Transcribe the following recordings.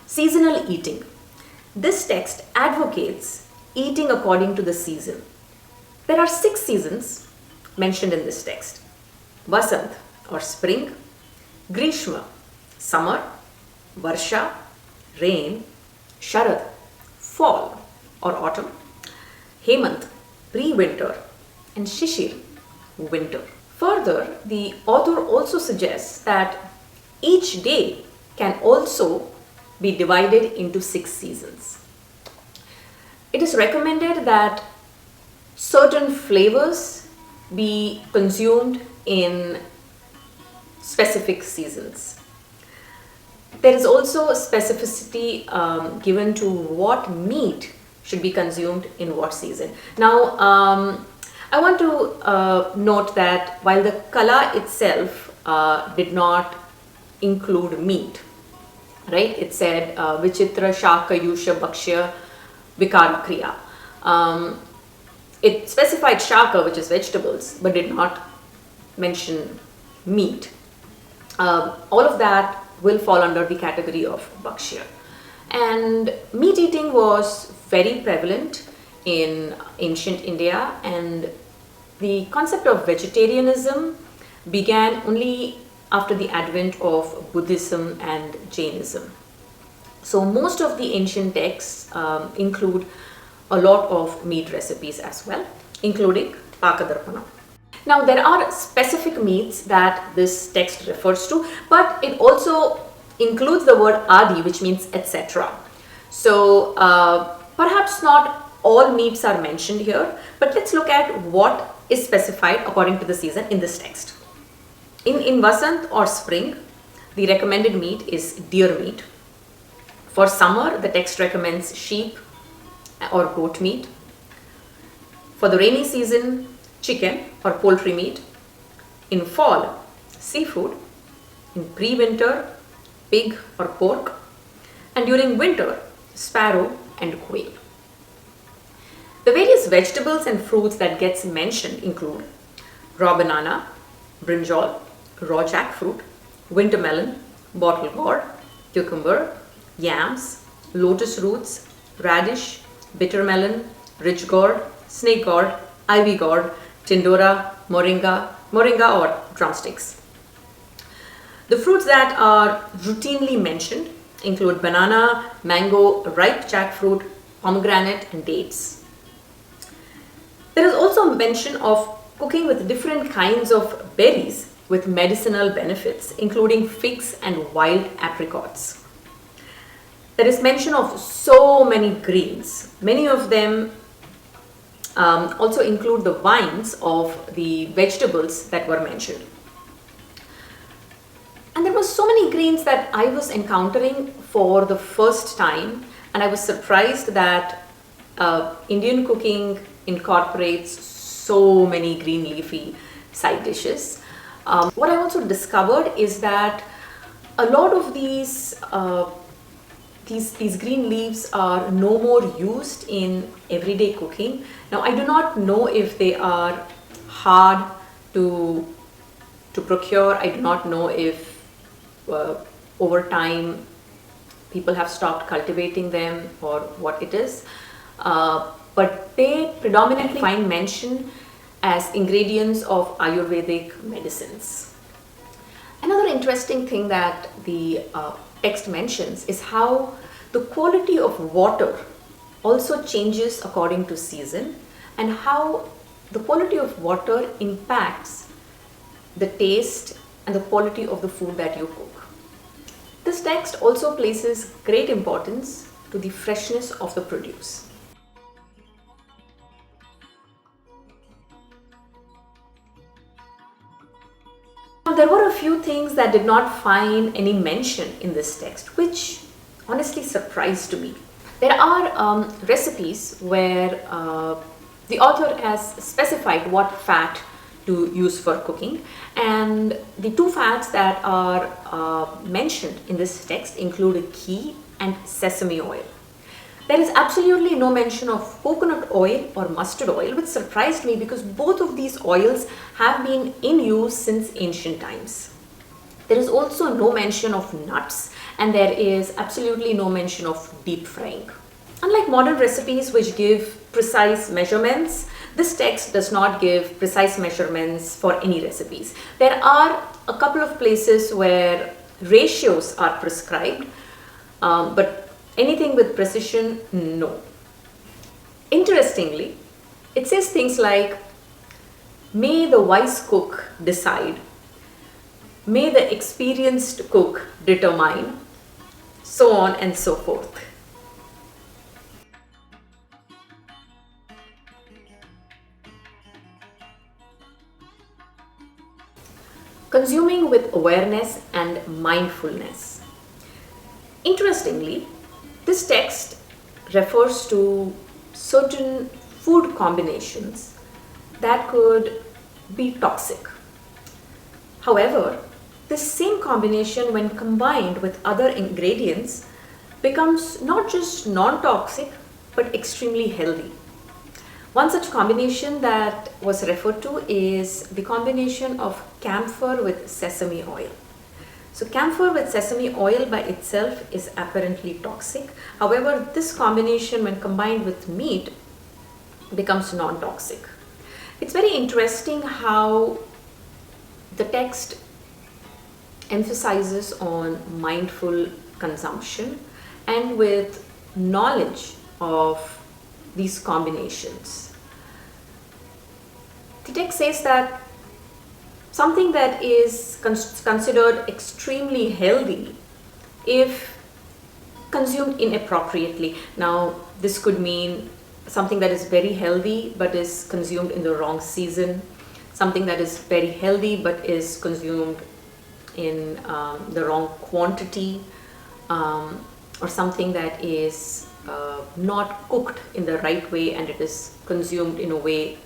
Seasonal eating. This text advocates eating according to the season. There are 6 seasons mentioned in this text: Vasant or spring, Grishma, summer, Varsha, rain, Sharad, fall or autumn, Hemant, pre-winter, and Shishir, winter. Further, the author also suggests that each day can also be divided into 6 seasons. It is recommended that certain flavors be consumed in specific seasons. There is also specificity given to what meat should be consumed in what season. Now, I want to note that while the kala itself did not include meat, right? It said Vichitra Shaka Yusha Bhakshya Vikara Kriya. It specified shaka, which is vegetables, but did not mention meat. All of that will fall under the category of bhakshya. And meat eating was very prevalent in ancient India, and the concept of vegetarianism began only after the advent of Buddhism and Jainism. So most of the ancient texts include a lot of meat recipes as well, including Paaka-Darpanam. Now, there are specific meats that this text refers to, but it also includes the word adi, which means etc. So perhaps not all meats are mentioned here, but let's look at what is specified according to the season in this text. In Vasant or spring, the recommended meat is deer meat. For summer, the text recommends sheep or goat meat. For the rainy season, chicken or poultry meat. In fall, seafood. In pre-winter, pig or pork. And during winter, sparrow and quail. The various vegetables and fruits that gets mentioned include raw banana, brinjal, raw jackfruit, winter melon, bottle gourd, cucumber, yams, lotus roots, radish, bitter melon, ridge gourd, snake gourd, ivy gourd, tindora, moringa or drumsticks. The fruits that are routinely mentioned include banana, mango, ripe jackfruit, pomegranate and dates. There is also mention of cooking with different kinds of berries with medicinal benefits, including figs and wild apricots. There is mention of so many greens. Many of them also include the vines of the vegetables that were mentioned. And there were so many greens that I was encountering for the first time, and I was surprised that Indian cooking incorporates so many green leafy side dishes. What I also discovered is that a lot of these green leaves are no more used in everyday cooking. Now, I do not know if they are hard to procure. I do not know if over time people have stopped cultivating them or what it is. But they predominantly find mention as ingredients of Ayurvedic medicines. Another interesting thing that the text mentions is how the quality of water also changes according to season, and how the quality of water impacts the taste and the quality of the food that you cook. This text also places great importance to the freshness of the produce. Now, there were a few things that did not find any mention in this text, which honestly surprised me. There are recipes where the author has specified what fat to use for cooking, and the two fats that are mentioned in this text include ghee and sesame oil. There is absolutely no mention of coconut oil or mustard oil, which surprised me because both of these oils have been in use since ancient times. There is also no mention of nuts, and there is absolutely no mention of deep frying. Unlike modern recipes which give precise measurements, this text does not give precise measurements for any recipes. There are a couple of places where ratios are prescribed, but anything with precision, no. Interestingly, it says things like, may the wise cook decide, may the experienced cook determine, so on and so forth. Consuming with awareness and mindfulness. Interestingly, this text refers to certain food combinations that could be toxic. However, this same combination, when combined with other ingredients, becomes not just non-toxic but extremely healthy. One such combination that was referred to is the combination of camphor with sesame oil. So camphor with sesame oil by itself is apparently toxic. However, this combination when combined with meat becomes non-toxic. It's very interesting how the text emphasizes on mindful consumption and with knowledge of these combinations. The text says that something that is considered extremely healthy if consumed inappropriately. Now, this could mean something that is very healthy but is consumed in the wrong season, something that is very healthy but is consumed in the wrong quantity, or something that is not cooked in the right way and it is consumed in a way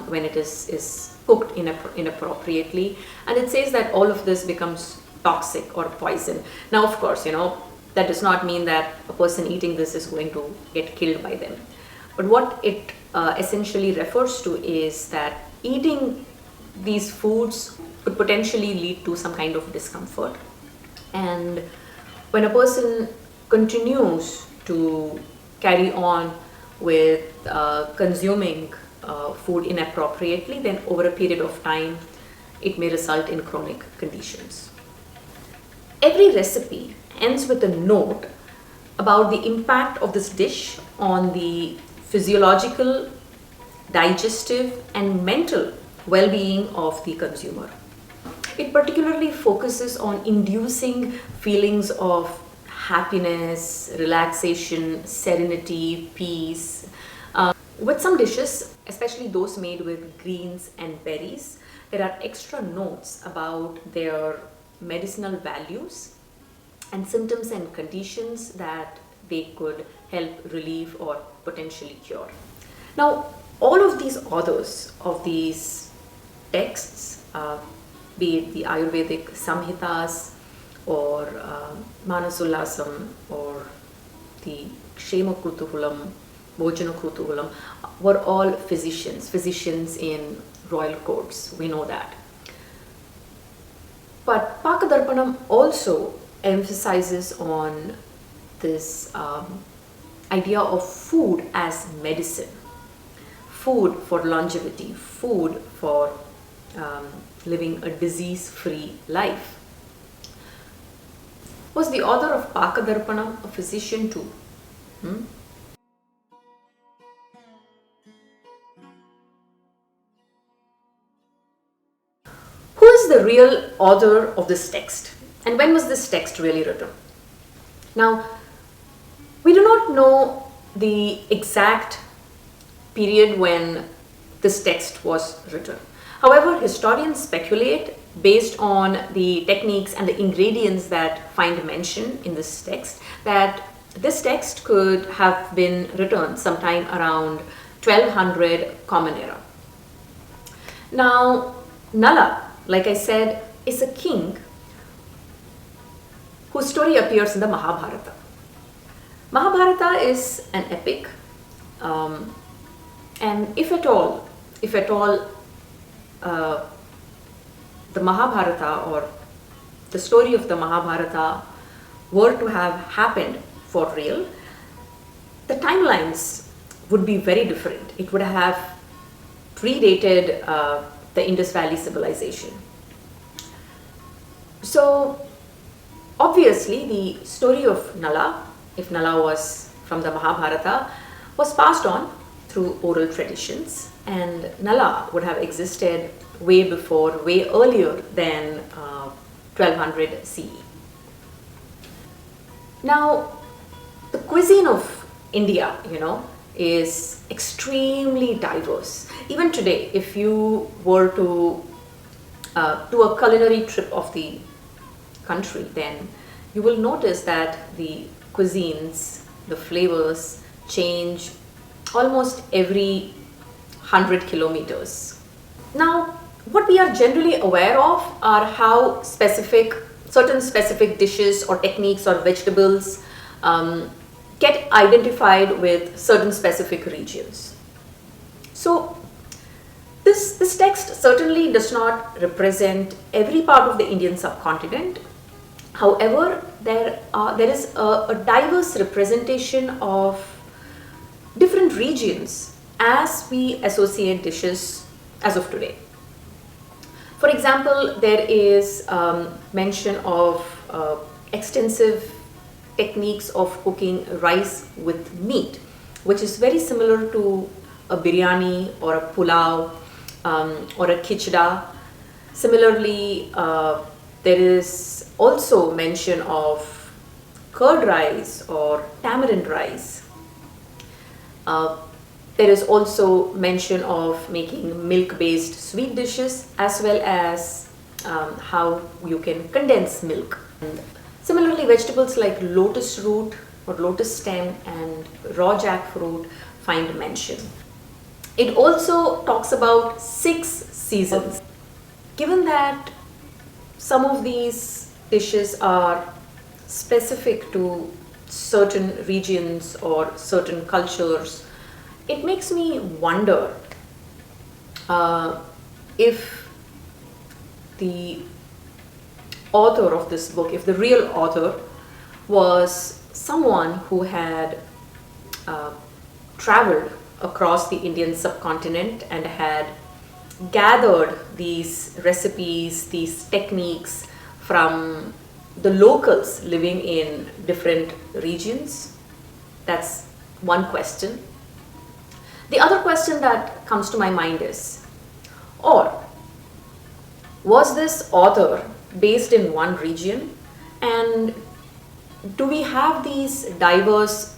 when it is cooked inappropriately. And it says that all of this becomes toxic or poison. Now, of course, that does not mean that a person eating this is going to get killed by them. But what it essentially refers to is that eating these foods could potentially lead to some kind of discomfort. And when a person continues to carry on with consuming food inappropriately, then over a period of time, it may result in chronic conditions. Every recipe ends with a note about the impact of this dish on the physiological, digestive, and mental well-being of the consumer. It particularly focuses on inducing feelings of happiness, relaxation, serenity, peace. With some dishes, especially those made with greens and berries, there are extra notes about their medicinal values and symptoms and conditions that they could help relieve or potentially cure. Now, all of these authors of these texts, be it the Ayurvedic Samhitas or Manasullasam or the Kshema Krutuhulam, Bhojana Krutuhulam, were all physicians in royal courts. We know that. But Paaka-Darpanam also emphasizes on this idea of food as medicine, food for longevity, food for living a disease-free life. Was the author of Paaka-Darpanam a physician too? Who is the real author of this text? And when was this text really written? Now, we do not know the exact period when this text was written. However, historians speculate based on the techniques and the ingredients that find mention in this text that this text could have been written sometime around 1200 Common Era. Now, Nala, like I said, is a king whose story appears in the Mahabharata. Mahabharata is an epic, and if at all, the Mahabharata or the story of the Mahabharata were to have happened for real, the timelines would be very different. It would have predated the Indus Valley civilization. So obviously the story of Nala, if Nala was from the Mahabharata, was passed on through oral traditions, and Nala would have existed way before, way earlier than 1200 CE. Now, the cuisine of India, is extremely diverse. Even today, if you were to do a culinary trip of the country, then you will notice that the cuisines, the flavors change almost every 100 kilometers. Now, what we are generally aware of are how certain specific dishes or techniques or vegetables get identified with certain specific regions. So this text certainly does not represent every part of the Indian subcontinent. However, there is a diverse representation of different regions as we associate dishes as of today. For example, there is mention of extensive techniques of cooking rice with meat, which is very similar to a biryani or a pulao or a khichda. Similarly, there is also mention of curd rice or tamarind rice. There is also mention of making milk-based sweet dishes, as well as how you can condense milk. And similarly, vegetables like lotus root or lotus stem and raw jackfruit find mention. It also talks about 6 seasons. Given that some of these dishes are specific to certain regions or certain cultures, it makes me wonder if the author of this book, if the real author was someone who had traveled across the Indian subcontinent and had gathered these recipes, these techniques from the locals living in different regions. That's one question. The other question that comes to my mind is, or was this author based in one region, and do we have these diverse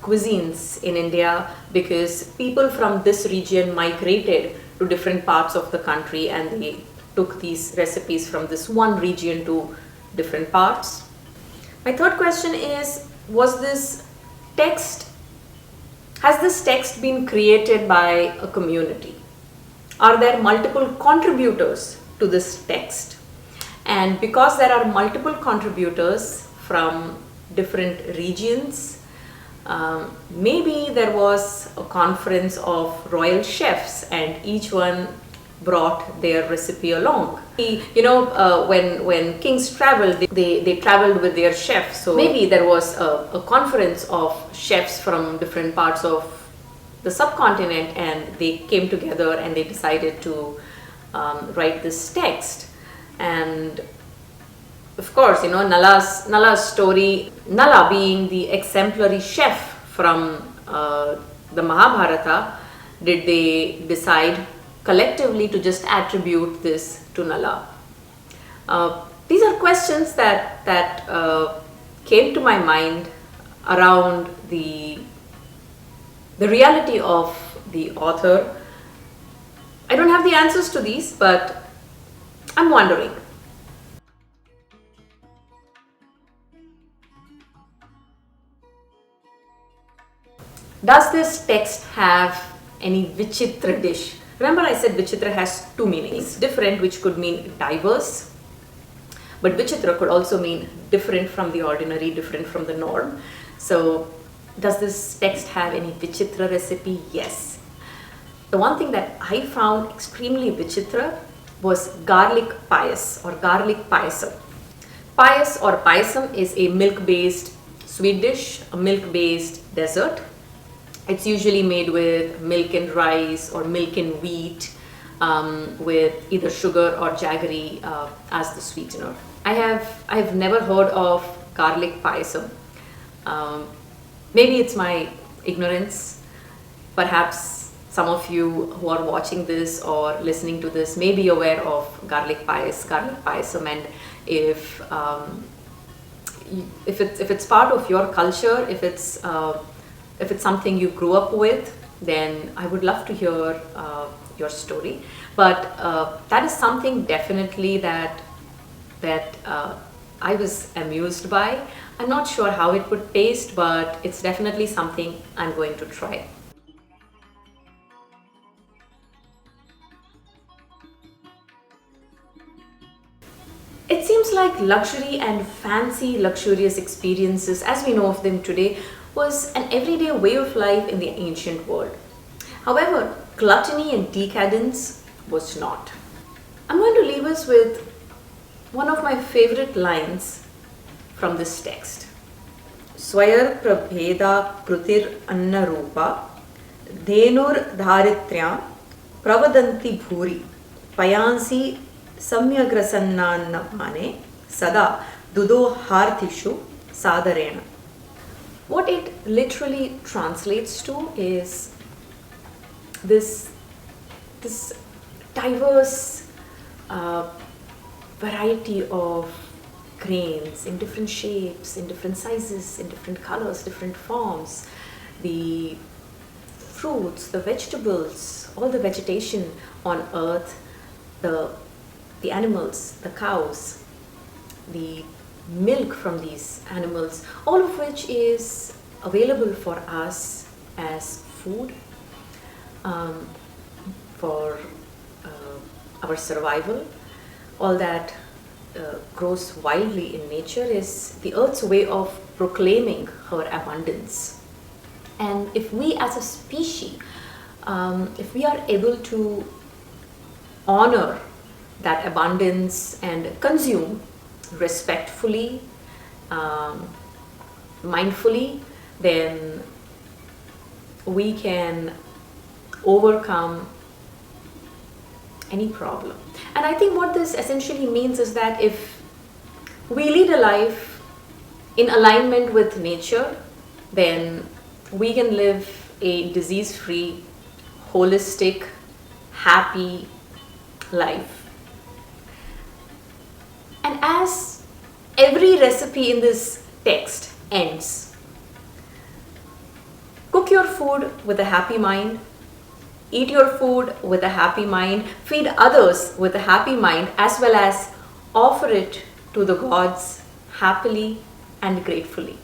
cuisines in India because people from this region migrated to different parts of the country and they took these recipes from this one region to different parts? My third question is, has this text been created by a community? Are there multiple contributors to this text? And because there are multiple contributors from different regions, maybe there was a conference of royal chefs and each one brought their recipe along. When kings traveled, they traveled with their chefs. So maybe there was a conference of chefs from different parts of the subcontinent, and they came together and they decided to write this text. And of course, Nala's story, Nala being the exemplary chef from the Mahabharata, did they decide collectively to just attribute this to Nala? These are questions that came to my mind around the reality of the author. I don't have the answers to these, but I'm wondering. Does this text have any Vichitra dish? Remember, I said Vichitra has two meanings. Different, which could mean diverse, but Vichitra could also mean different from the ordinary, different from the norm. So, does this text have any Vichitra recipe? Yes. The one thing that I found extremely Vichitra was garlic payas or garlic payasam. Payas or payasam is a milk-based sweet dish, a milk-based dessert. It's usually made with milk and rice or milk and wheat, with either sugar or jaggery as the sweetener. I have never heard of garlic payasam. Maybe it's my ignorance. Perhaps some of you who are watching this or listening to this may be aware of garlic payasam, and if it's part of your culture, if it's something you grew up with, then I would love to hear your story. But that is something definitely that I was amused by. I'm not sure how it would taste, but it's definitely something I'm going to try. It seems like luxury and fancy luxurious experiences, as we know of them today, was an everyday way of life in the ancient world. However, gluttony and decadence was not. I'm going to leave us with one of my favorite lines from this text. Swayar prabheda krutir anna rupa dhenur dharitrya pravadanti bhuri payansi samyagrasannannamane sada dudo harthishu sadarena. What it literally translates to is this diverse variety of grains in different shapes, in different sizes, in different colors, different forms, the fruits, the vegetables, all the vegetation on earth, the animals, the cows, the milk from these animals, all of which is available for us as food, for our survival. All that grows wildly in nature is the earth's way of proclaiming her abundance. And if we as a species, if we are able to honor that abundance and consume respectfully, mindfully, then we can overcome any problem. And I think what this essentially means is that if we lead a life in alignment with nature, then we can live a disease-free, holistic, happy life. And as every recipe in this text ends, cook your food with a happy mind, eat your food with a happy mind, feed others with a happy mind, as well as offer it to the gods happily and gratefully.